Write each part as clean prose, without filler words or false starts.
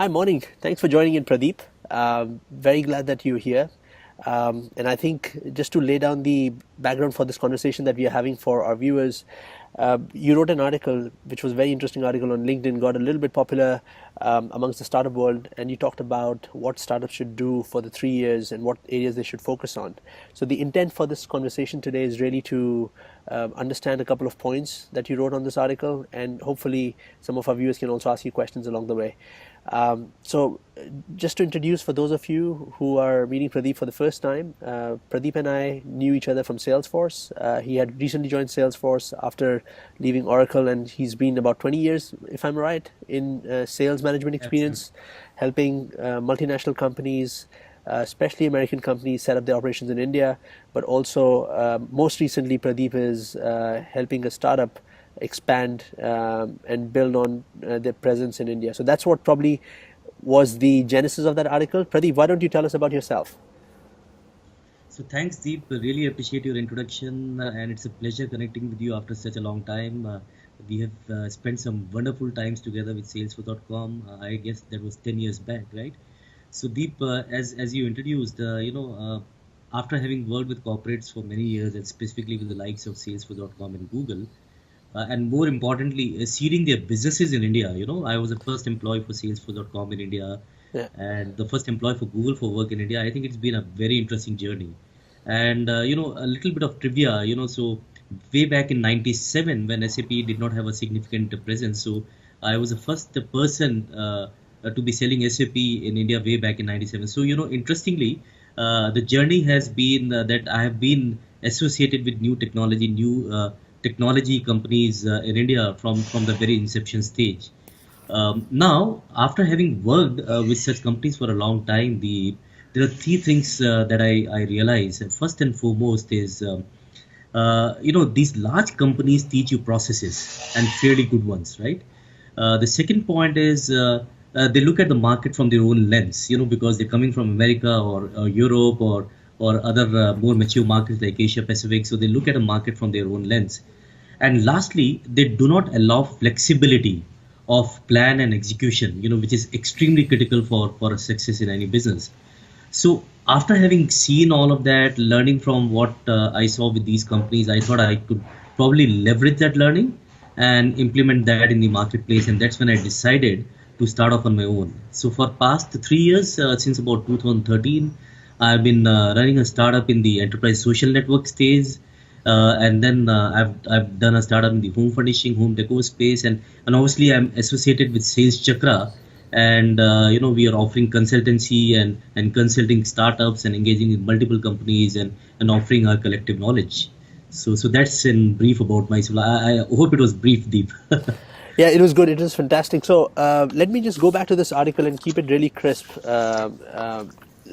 Hi, morning. Thanks for joining in, Pradeep. Very glad that you're here. And I think just to lay down the background for this conversation that we are having for our viewers, you wrote an article, which was a very interesting article on LinkedIn, got a little bit popular amongst the startup world, and you talked about what startups should do for the 3 years and what areas they should focus on. So the intent for this conversation today is really to understand a couple of points that you wrote on this article, and hopefully some of our viewers can also ask you questions along the way. Just to introduce for those of you who are meeting Pradeep for the first time, Pradeep and I knew each other from Salesforce. He had recently joined Salesforce after leaving Oracle, and he's been about 20 years, if I'm right, in sales management experience, helping multinational companies, especially American companies, set up their operations in India. But also, most recently, Pradeep is helping a startup expand and build on their presence in India. So that's what probably was the genesis of that article. Pradeep, why don't you tell us about yourself? So thanks, Deep. Really appreciate your introduction, and it's a pleasure connecting with you after such a long time. We have spent some wonderful times together with Salesforce.com. I guess that was 10 years back, right? So Deep, as you introduced, after having worked with corporates for many years, and specifically with the likes of Salesforce.com and Google, and more importantly, seeding their businesses in India. I was the first employee for Salesforce.com in India, Yeah. and the first employee for Google for work in India. I think it's been a very interesting journey. And a little bit of trivia. So way back in '97, when SAP did not have a significant presence, so I was the first person to be selling SAP in India way back in '97. So interestingly, the journey has been that I have been associated with new technology, new technology companies in India from the very inception stage. Now, after having worked with such companies for a long time, there are three things that I realize. First and foremost is, these large companies teach you processes, and fairly good ones, right? The second point is they look at the market from their own lens, because they're coming from America or Europe or other more mature markets like Asia Pacific. So they look at a market from their own lens. And lastly, they do not allow flexibility of plan and execution, which is extremely critical for a success in any business. So after having seen all of that, learning from what I saw with these companies, I thought I could probably leverage that learning and implement that in the marketplace. And that's when I decided to start off on my own. So for past 3 years, since about 2013, I've been running a startup in the enterprise social network stage. And then I've done a startup in the home furnishing, home decor space, and obviously I'm associated with Sales Chakra, and we are offering consultancy and consulting startups and engaging with multiple companies and offering our collective knowledge. So that's in brief about myself. I hope it was brief, Deep. Yeah, it was good. It was fantastic. So let me just go back to this article and keep it really crisp.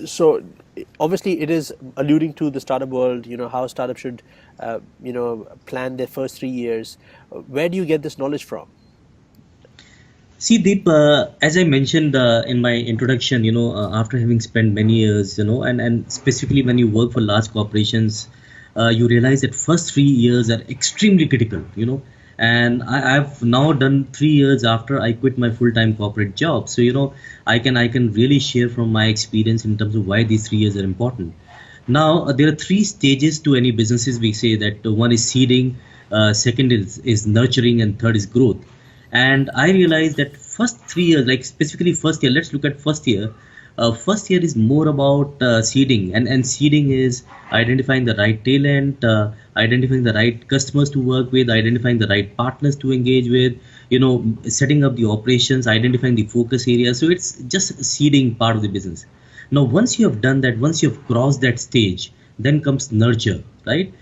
So obviously it is alluding to the startup world, how startups should, plan their first 3 years. Where do you get this knowledge from? See, Deep, as I mentioned in my introduction, after having spent many years, and specifically when you work for large corporations, you realize that first 3 years are extremely critical, and I've now done 3 years after I quit my full-time corporate job. So, I can really share from my experience in terms of why these 3 years are important. Now, there are three stages to any businesses. We say that one is seeding, second is nurturing, and third is growth. And I realized that first 3 years, like specifically first year, let's look at first year. First year is more about seeding, and seeding is identifying the right talent, identifying the right customers to work with, identifying the right partners to engage with, setting up the operations, identifying the focus areas. So it's just seeding part of the business. Now, once you have done that, once you have crossed that stage, then comes nurture, right?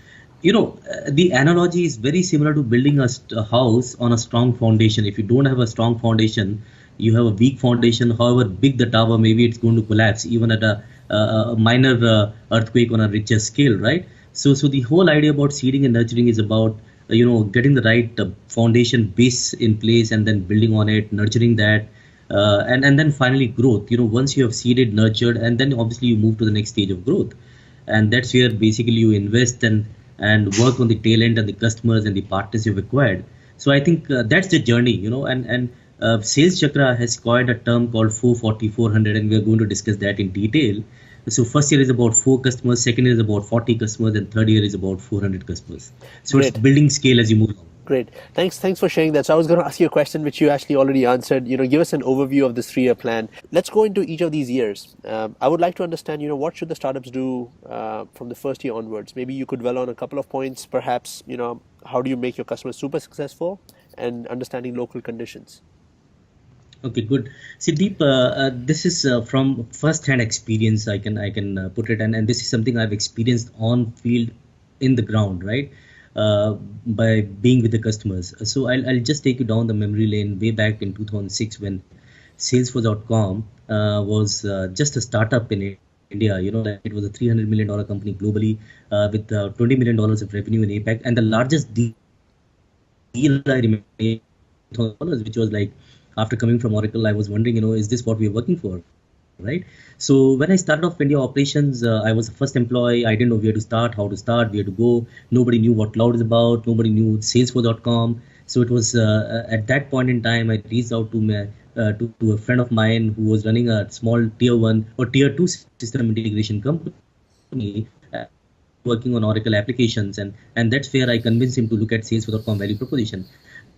The analogy is very similar to building a house on a strong foundation. If you don't have a strong foundation, you have a weak foundation. However big the tower, maybe it's going to collapse even at a minor earthquake on a richer scale, right? So the whole idea about seeding and nurturing is about getting the right foundation base in place, and then building on it, nurturing that, and then finally growth. Once you have seeded, nurtured, and then obviously you move to the next stage of growth, and that's where basically you invest and work on the talent and the customers and the partners you've acquired. So I think that's the journey, and Sales Chakra has coined a term called 440 400, and we are going to discuss that in detail. So first year is about 4 customers, second year is about 40 customers, and third year is about 400 customers. So it's Great. building scale as you move along. Great. Thanks for sharing that. So I was going to ask you a question which you actually already answered. Give us an overview of this 3-year plan. Let's go into each of these years. I would like to understand, what should the startups do from the first year onwards? Maybe you could dwell on a couple of points, perhaps, how do you make your customers super successful and understanding local conditions? Okay, good. See, Deep, this is from first-hand experience. I can put it, and this is something I've experienced on field, in the ground, right? By being with the customers. So I'll just take you down the memory lane way back in 2006 when Salesforce.com was just a startup in India. That it was a $300 million company globally with $20 million of revenue in APAC, and the largest deal I remember, which was like, after coming from Oracle, I was wondering, is this what we're working for? Right. So when I started off India operations, I was the first employee. I didn't know where to start, how to start, where to go. Nobody knew what cloud is about. Nobody knew Salesforce.com. So it was at that point in time, I reached out to a friend of mine who was running a small tier 1 or tier 2 system integration company, working on Oracle applications, and that's where I convinced him to look at Salesforce.com value proposition.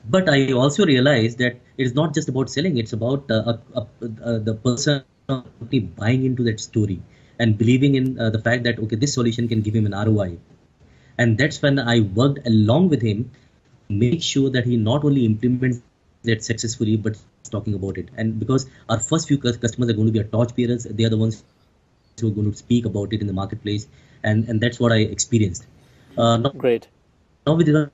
But I also realized that it's not just about selling; it's about the person buying into that story and believing in the fact that, okay, this solution can give him an ROI. And that's when I worked along with him, make sure that he not only implements that successfully, but talking about it. And because our first few customers are going to be our torchbearers, they are the ones who are going to speak about it in the marketplace, and that's what I experienced. Now, Great. with regard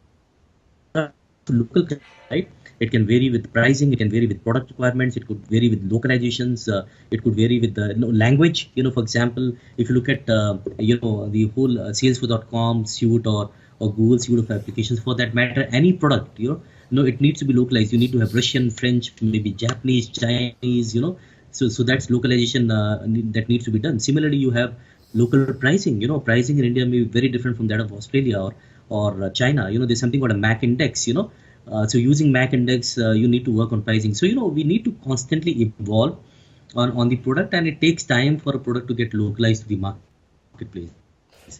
to local, right? It can vary with pricing, it can vary with product requirements, it could vary with localizations, it could vary with the language. For example, if you look at the whole Salesforce.com suite or Google suite of applications, for that matter, any product, it needs to be localized. You need to have Russian, French, maybe Japanese, Chinese, so that's localization that needs to be done. Similarly, you have local pricing. Pricing in India may be very different from that of Australia or China. There's something called a MAC index. So using MAC index, you need to work on pricing. So we need to constantly evolve on the product, and it takes time for a product to get localized to the marketplace.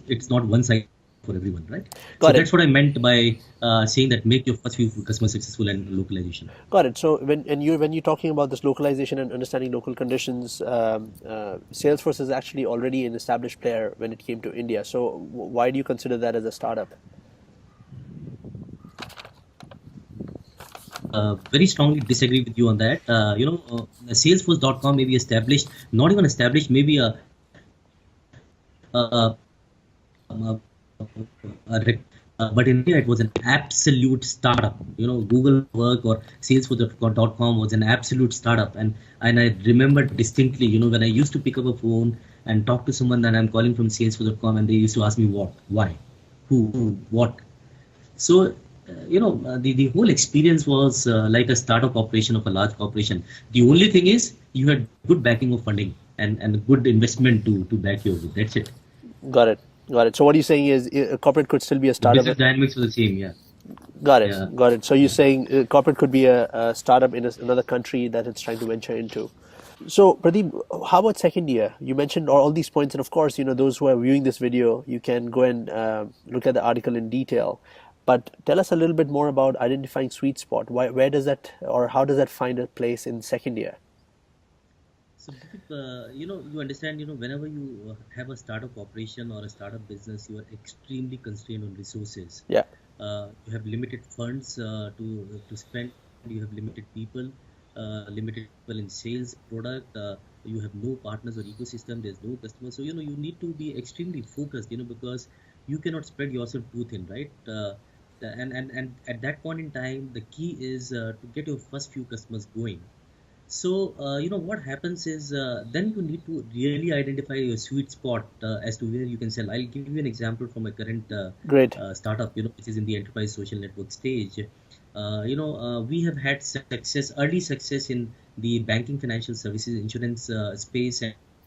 It's not one size for everyone, right? Got it. That's what I meant by saying that make your first few customers successful and localization. Got it. So when you're talking about this localization and understanding local conditions, Salesforce is actually already an established player when it came to India. So why do you consider that as a startup? Very strongly disagree with you on that. Salesforce.com may be established, not even established, maybe but in India it was an absolute startup. Google work or Salesforce.com was an absolute startup, and I remember distinctly, when I used to pick up a phone and talk to someone that I'm calling from Salesforce.com, and they used to ask me what, why, who, what. So the whole experience was like a startup operation of a large corporation. The only thing is you had good backing of funding and good investment to back you with. That's it. Got it. So what you're saying is a corporate could still be a The startup. business dynamics were the same, yeah. Got it. Yeah. Got it. So you're saying corporate could be a startup in another country that it's trying to venture into. So Pradeep, how about second year? You mentioned all these points, and of course, those who are viewing this video, you can go and look at the article in detail. But tell us a little bit more about identifying sweet spot. Where does that, or how does that find a place in second year? So, you understand, whenever you have a startup operation or a startup business, you are extremely constrained on resources. Yeah. You have limited funds to spend. You have limited people in sales, product. You have no partners or ecosystem. There's no customers. So, you need to be extremely focused, because you cannot spread yourself too thin, right? And at that point in time, the key is to get your first few customers going. So, what happens is then you need to really identify your sweet spot as to where you can sell. I'll give you an example from a current Great. Startup, which is in the enterprise social network stage. We have had early success in the banking, financial services, insurance space,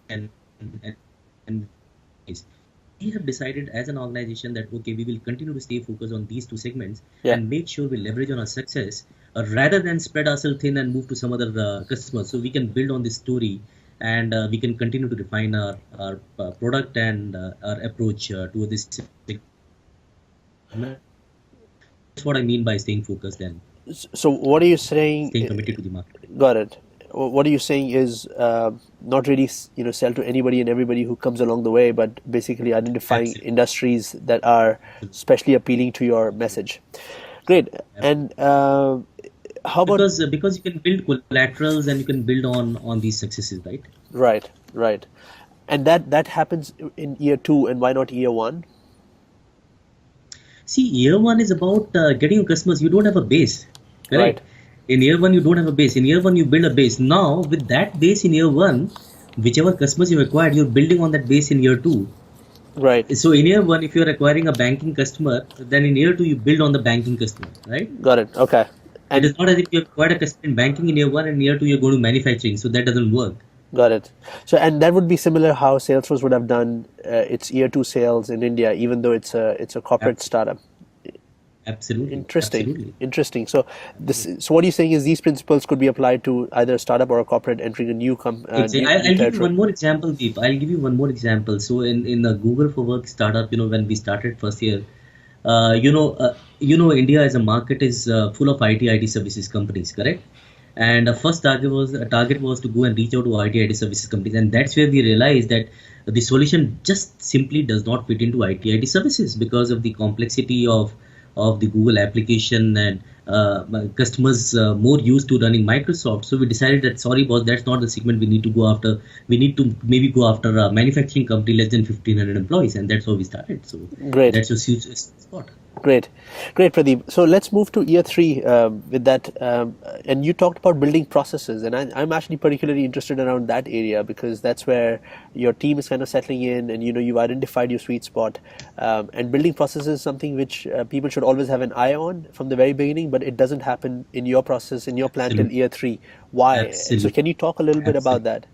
and we have decided as an organization that okay, we will continue to stay focused on these two segments Yeah. and make sure we leverage on our success rather than spread ourselves thin and move to some other customers. So we can build on this story and we can continue to refine our product and our approach to this segment. That's what I mean by staying focused and So what are you saying? staying committed to the market. Got it. What are you saying is not really, sell to anybody and everybody who comes along the way, but basically identifying Absolutely. industries that are especially appealing to your message. Great. And how about Because you can build collaterals and you can build on these successes, right? right, right, and that happens in year two, and why not year one? See, year one is about getting your customers. You don't have a base, Right, correct? In year one, you don't have a base. In year one, you build a base. Now, with that base in year one, whichever customers you acquired, you're building on that base in year two. right. So in year one, if you're acquiring a banking customer, then in year two, you build on the banking customer, right? Got it. Okay. It And is not as if you acquired a customer in banking in year one and in year two, you're going to manufacturing. So that doesn't work. got it. So, and that would be similar how Salesforce would have done its year two sales in India, even though it's a corporate Absolutely. startup. Absolutely. Interesting, Absolutely. interesting. So this, Absolutely. so what you're saying is these principles could be applied to either a startup or a corporate entering a Exactly. new I'll give you territory. one more example, Deep. I'll give you one more example. So in the Google for Work startup, when we started first year, India as a market is full of IT services companies, correct? And the first target was to go and reach out to IT services companies, and that's where we realized that the solution just simply does not fit into IT services because of the complexity of the Google application and customers more used to running Microsoft. So we decided that sorry boss, that's not the segment we need to go after. We need to maybe go after a manufacturing company less than 1,500 employees, and that's how we started. So Great. that's a huge spot. Great, great, Pradeep. So let's move to year three with that. And you talked about building processes, and I'm actually particularly interested around that area because that's where your team is kind of settling in, and you've identified your sweet spot. And building processes is something which people should always have an eye on from the very beginning, but it doesn't happen in your process in your plan till Absolutely. year three. Why? So Absolutely. can you talk a little bit about Absolutely.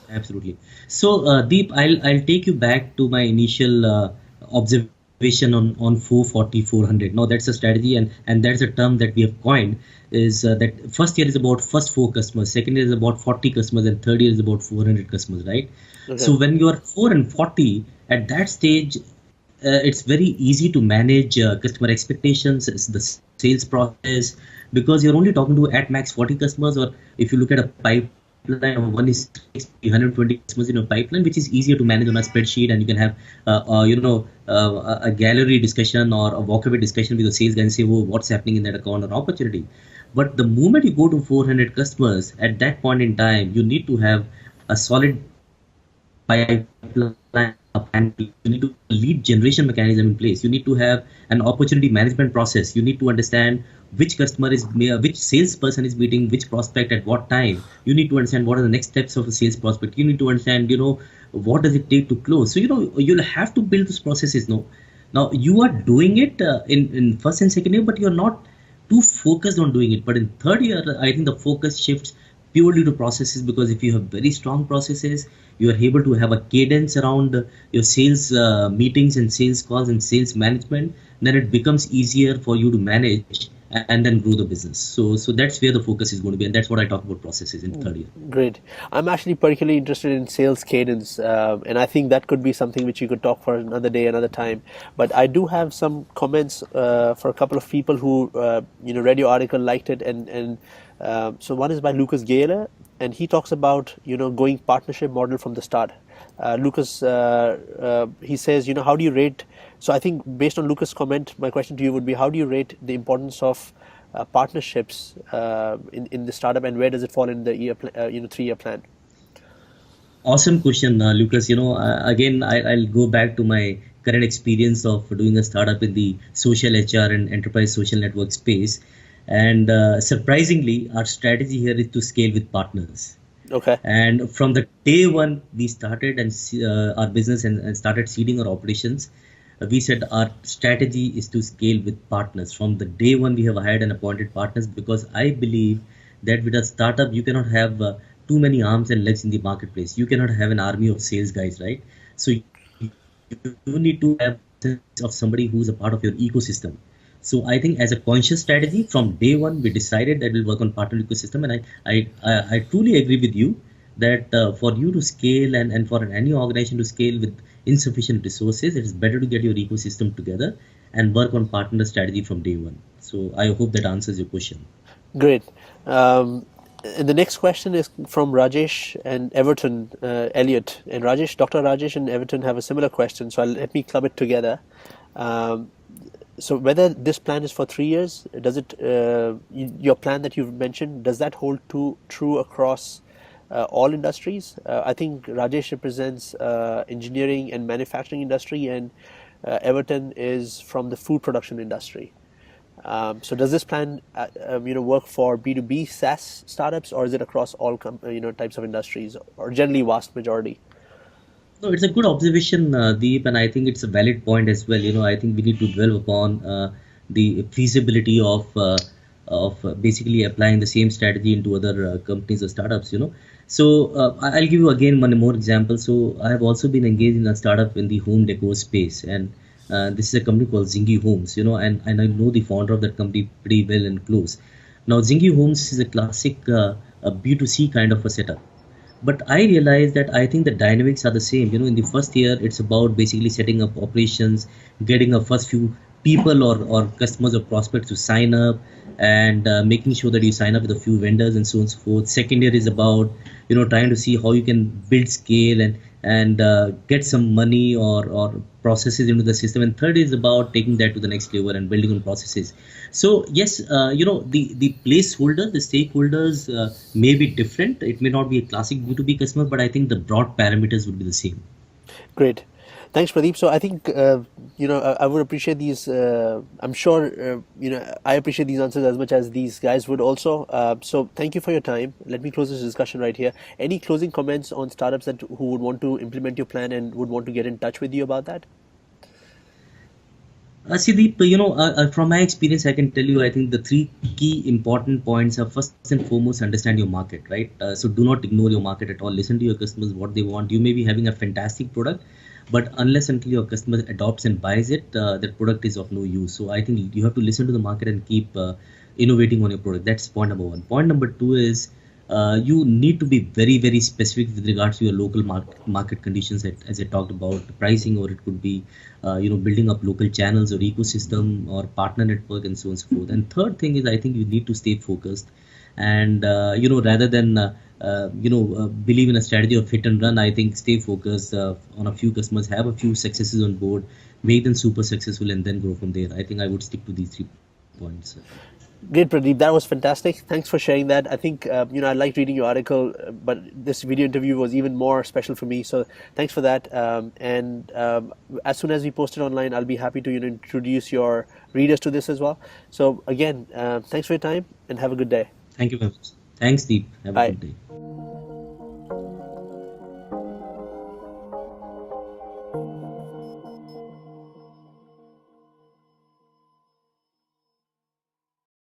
that? Absolutely. So, Deep, I'll take you back to my initial observation on 440 400. Now, that's a strategy, and that's a term that we have coined. Is that first year is about first four customers, second year is about 40 customers, and third year is about 400 customers, right? Okay. So, when you are 4 and 40 at that stage, it's very easy to manage customer expectations, the sales process, because you're only talking to at max 40 customers, or if you look at a pipeline of 1:120 customers in a pipeline, which is easier to manage on a spreadsheet, and you can have a gallery discussion or a walkaway discussion with the sales guy and say, oh, what's happening in that account or opportunity. But the moment you go to 400 customers, at that point in time, you need to have a solid pipeline, and you need to lead generation mechanism in place. You need to have an opportunity management process. You need to understand which salesperson is meeting which prospect at what time. You need to understand what are the next steps of a sales prospect. You need to understand, what does it take to close. So, you'll have to build those processes. No, now you are doing it in first and second year, but you're not too focused on doing it. But in third year, I think the focus shifts purely to processes, because if you have very strong processes, you are able to have a cadence around your sales meetings and sales calls and sales management. Then it becomes easier for you to manage and then grow the business. So that's where the focus is going to be, and that's what I talk about processes in third year. Great. I'm actually particularly interested in sales cadence, and I think that could be something which you could talk for another day, another time. But I do have some comments for a couple of people who read your article, liked it, and so one is by Lucas Gale, and he talks about going partnership model from the start. Lucas, he says, how do you rate? So I think based on Lucas' comment, my question to you would be, how do you rate the importance of partnerships in the startup, and where does it fall in the 3-year plan? Awesome question, Lucas. Again, I'll go back to my current experience of doing a startup in the social HR and enterprise social network space. And surprisingly, our strategy here is to scale with partners. Okay. And from the day one, we started our business and started seeding our operations. We said our strategy is to scale with partners. From the day one, we have hired and appointed partners, because I believe that with a startup, you cannot have too many arms and legs in the marketplace. You cannot have an army of sales guys, right? So you need to have sense of somebody who's a part of your ecosystem. So I think as a conscious strategy from day one, we decided that we'll work on partner ecosystem, and I truly agree with you that for you to scale and for any organization to scale with insufficient resources, it is better to get your ecosystem together and work on partner strategy from day one. So I hope that answers your question. Great. And the next question is from Rajesh and Everton Elliot. And Rajesh, Dr. Rajesh and Everton have a similar question, so let me club it together. Um, so whether this plan is for 3 years, does it your plan that you've mentioned, does that hold true across all industries? I think Rajesh represents engineering and manufacturing industry, and Everton is from the food production industry. So does this plan, work for B2B SaaS startups, or is it across all types of industries, or generally vast majority? No, it's a good observation, Deep, and I think it's a valid point as well. I think we need to dwell upon the feasibility of basically applying the same strategy into other companies or startups. I'll give you again one more example. So I have also been engaged in a startup in the home decor space, and this is a company called Zingy Homes. And I know the founder of that company pretty well and close. Now, Zingy Homes is a classic a B2C kind of a setup, but I realized that I think the dynamics are the same. In the first year it's about basically setting up operations, getting a first few people or customers or prospects to sign up, and making sure that you sign up with a few vendors and so on and so forth. Second year is about trying to see how you can build scale and get some money or processes into the system, and third is about taking that to the next level and building on processes. So yes, the placeholder, the stakeholders may be different. It may not be a classic B2B customer, but I think the broad parameters would be the same. Great. Thanks, Pradeep. So I think I would appreciate these. I'm sure I appreciate these answers as much as these guys would also. So thank you for your time. Let me close this discussion right here. Any closing comments on startups who would want to implement your plan and would want to get in touch with you about that? Siddip, from my experience, I can tell you, I think the three key important points are first and foremost, understand your market, right? So do not ignore your market at all. Listen to your customers, what they want. You may be having a fantastic product, but unless until your customer adopts and buys it, that product is of no use. So I think you have to listen to the market and keep innovating on your product. That's point number one. Point number two is you need to be very, very specific with regards to your local market conditions, as I talked about pricing, or it could be building up local channels or ecosystem or partner network and so on and so forth. And third thing is, I think you need to stay focused, and rather than believe in a strategy of hit and run. I think stay focused on a few customers, have a few successes on board, make them super successful, and then grow from there. I think I would stick to these 3 points. Great, Pradeep. That was fantastic. Thanks for sharing that. I think I liked reading your article, but this video interview was even more special for me. So thanks for that. And as soon as we post it online, I'll be happy to introduce your readers to this as well. So again, thanks for your time and have a good day. Thank you very much. Thanks, Deep. Have a Bye. good day.